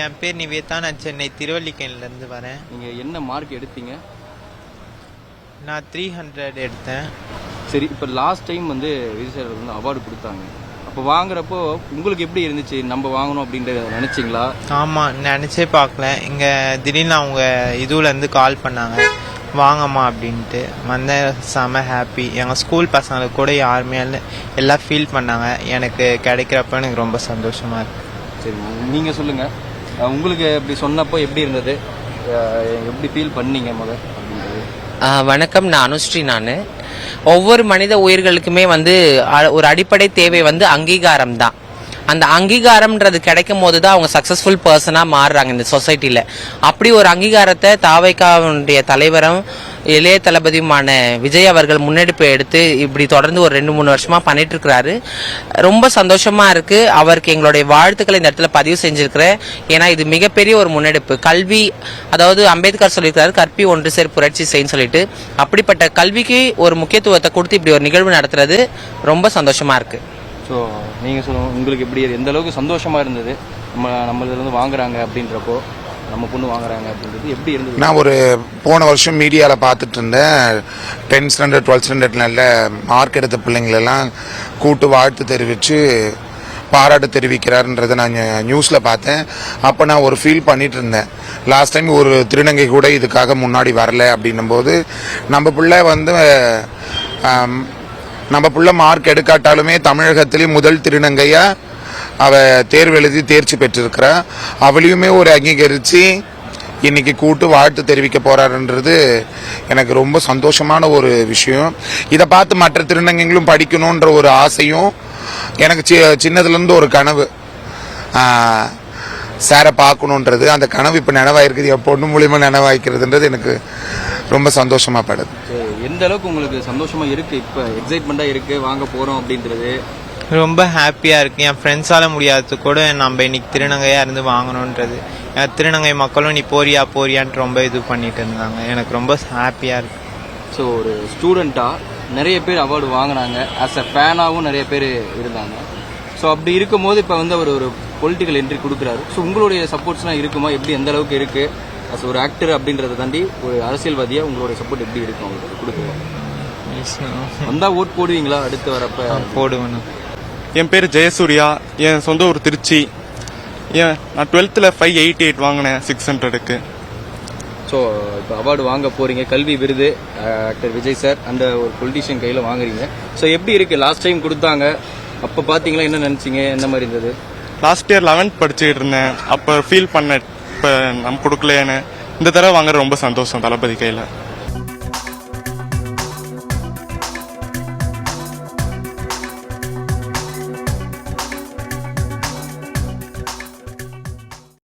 என் பேர் நிவேதா. நான் சென்னை திருவல்லிக்கேணிலேருந்து வரேன். நீங்கள் என்ன மார்க் எடுத்தீங்க? நான் 300 எடுத்தேன். சரி, இப்போ லாஸ்ட் டைம் வந்து விஜய் சார் வந்து அவார்டு கொடுத்தாங்க. அப்போ வாங்குறப்போ உங்களுக்கு எப்படி இருந்துச்சு? நம்ம வாங்கணும் அப்படின்றத நினச்சிங்களா? ஆமாம், நினச்சே பார்க்கல. இங்கே திடீர்னு அவங்க இதுலேருந்து கால் பண்ணாங்க, வாங்கம்மா அப்படின்ட்டு வந்தேன். செம ஹாப்பி. எங்கள் ஸ்கூல் பசங்களுக்கு கூட யாருமே எல்லாம் ஃபீல் பண்ணாங்க. எனக்கு கிடைக்கிறப்ப எனக்கு ரொம்ப சந்தோஷமாக இருக்குது. சரி, நீங்கள் சொல்லுங்கள், உங்களுக்கு இப்படி சொன்னப்போ எப்படி இருந்தது? எப்படி ஃபீல் பண்ணீங்க முதல் அப்படின்றது? வணக்கம், நான் அனுஸ்ரீ. நான் ஒவ்வொரு மனித உயிர்களுக்குமே வந்து ஒரு அடிப்படை தேவை வந்து அங்கீகாரம் தான். அந்த அங்கீகாரம்ன்றது கிடைக்கும் போது தான் அவங்க சக்ஸஸ்ஃபுல் பர்சனாக மாறுறாங்க இந்த சொசைட்டியில். அப்படி ஒரு அங்கீகாரத்தை தாவைக்காவுடைய தலைவரும் இளைய தளபதியுமான விஜய் அவர்கள் முன்னெடுப்பு எடுத்து இப்படி தொடர்ந்து ஒரு 2-3 வருஷமாக பண்ணிட்டு இருக்கிறாரு. ரொம்ப சந்தோஷமாக இருக்குது. அவருக்கு எங்களுடைய வாழ்த்துக்களை இந்த இடத்துல பதிவு செஞ்சுருக்கிறேன். ஏன்னா இது மிகப்பெரிய ஒரு முன்னெடுப்பு. கல்வி, அதாவது அம்பேத்கர் சொல்லியிருக்கிறாரு, கற்பி ஒன்று சேர் புரட்சி செய்யன்னு சொல்லிட்டு, அப்படிப்பட்ட கல்விக்கு ஒரு முக்கியத்துவத்தை கொடுத்து இப்படி ஒரு நிகழ்வு நடத்துறது ரொம்ப சந்தோஷமாக இருக்குது. ஸோ நீங்கள் சொல்லுங்கள், உங்களுக்கு எப்படி எந்த அளவுக்கு சந்தோஷமாக இருந்தது? நம்மளிருந்து வாங்குறாங்க அப்படின்றப்போ, நம்ம பொண்ணு வாங்குறாங்க அப்படின்றது எப்படி இருந்தது? நான் ஒரு போன வருஷம் மீடியாவில் பார்த்துட்டு இருந்தேன். 10th standard 12th standard நல்ல மார்க் எடுத்த பிள்ளைங்களெல்லாம் கூட்டு வாழ்த்து தெரிவித்து பாராட்டு தெரிவிக்கிறாருன்றதை நான் நியூஸில் பார்த்தேன். அப்போ நான் ஒரு ஃபீல் பண்ணிட்டு இருந்தேன். லாஸ்ட் டைம் ஒரு திருநங்கை கூட இதுக்காக முன்னாடி வரல அப்படின்னும் போது, நம்ம பிள்ளை வந்து நம்ம பிள்ளை மார்க் எடுக்காட்டாலுமே தமிழகத்திலே முதல் திருநங்கையா அவ தேர்வு எழுதி தேர்ச்சி பெற்றிருக்கிறா. அவளையுமே ஒரு அங்கீகரித்து இன்னைக்கு கூட்டு வாழ்த்து தெரிவிக்க போறாருன்றது எனக்கு ரொம்ப சந்தோஷமான ஒரு விஷயம். இதை பார்த்து மற்ற திருநங்கைகளும் படிக்கணுன்ற ஒரு ஆசையும் எனக்கு சின்னதுலேருந்து ஒரு கனவு, சாரை பார்க்கணுன்றது. அந்த கனவு இப்போ நினைவாயிருக்குது, என் பொண்ணு மூலியமாக நினைவாய்க்கிறதுன்றது எனக்கு ரொம்ப சந்தோஷமா படுது. எந்த அளவுக்கு உங்களுக்கு சந்தோஷமா இருக்கு? இப்போ எக்ஸைட்மெண்ட்டாக இருக்கு வாங்க போகிறோம் அப்படின்றது? ரொம்ப ஹாப்பியாக இருக்குது. என் ஃப்ரெண்ட்ஸால் முடியாதது கூட நம்ம இன்னைக்கு திருநங்கையாக இருந்து வாங்கணுன்றது. திருநங்கை மக்களும் நீ போறியான்ட்டு ரொம்ப இது பண்ணிட்டு இருந்தாங்க. எனக்கு ரொம்ப ஹாப்பியாக இருக்குது. ஸோ ஒரு ஸ்டூடெண்ட்டாக நிறைய பேர் அவார்டு வாங்கினாங்க, ஆஸ் அ ஃபேனாகவும் நிறைய பேர் இருந்தாங்க. ஸோ அப்படி இருக்கும்போது இப்போ வந்து அவர் ஒரு பொலிட்டிக்கல் என்ட்ரி கொடுக்குறாரு. ஸோ உங்களுடைய சப்போர்ட்ஸ்லாம் இருக்குமா? எப்படி எந்த அளவுக்கு இருக்குது? அஸ் ஒரு ஆக்டர் அப்படின்றத தாண்டி ஒரு அரசியல்வாதியாக உங்களுடைய சப்போர்ட் எப்படி இருக்கும்? அவங்களுக்கு கொடுக்குறோம் வந்தால் ஓட் போடுவீங்களா? அடுத்து வரப்போ போடுவேன். என் பேர் ஜெயசூர்யா. என் சொந்த ஊர் திருச்சி. நான் 12th 588 வாங்கினேன் 600க்கு. ஸோ இப்போ அவார்டு வாங்க போகிறீங்க, கல்வி விருது ஆக்டர் விஜய் சார் அந்த ஒரு பொலிட்டிஷியன் கையில் வாங்குறீங்க. ஸோ எப்படி இருக்குது? லாஸ்ட் டைம் கொடுத்தாங்க, அப்போ பார்த்தீங்களா, என்ன நினச்சிங்க? என்ன மாதிரி இருந்தது? லாஸ்ட் இயர் 11th படிச்சுக்கிட்டு இருந்தேன். அப்போ ஃபீல் பண்ணேன், இப்போ நம்ம கொடுக்கலையேன்னு. இந்த தடவை வாங்குற ரொம்ப சந்தோஷம் தளபதி கையில்.